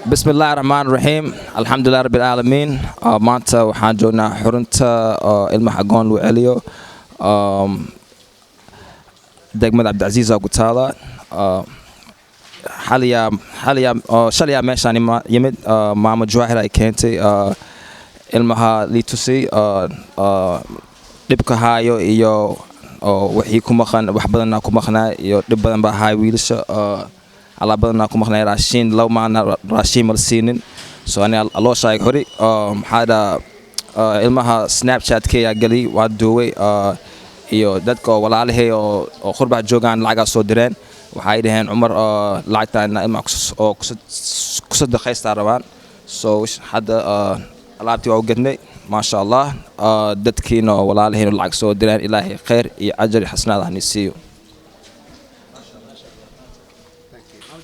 Bismillahirrahmanirrahim. Alhamdulillah Rabbil Alamin. Maanta waxaan joognaa xurunta ilmaha agoon lagu celiyo degmada Cabdicaziz oo ku taala shalaya meeshaan yimid maamo Jawaahir ay keentay ilmaha liitusi dhibka haayo iyo wixii ku maqan wax badan ku maqnaa iyo dhib badan baa haay wiilasha alla badan ku maqnaa raashin law maana raashin mal siinin soo ani loo sheegay hori maxaada ilmaha Snapchat-ka ayaa gali waa duway iyo dadka walaalahay oo qurbaha joogaan lacag soo direen waxay dhaheen Umar lacagtaan ilmaha ku sadaqaysta rabaan soo hadda alaabtii waa u gadnay ما شاء الله دتكينا ولا عليهن العكس ودران إلهي خير يأجر حسنات هنسيو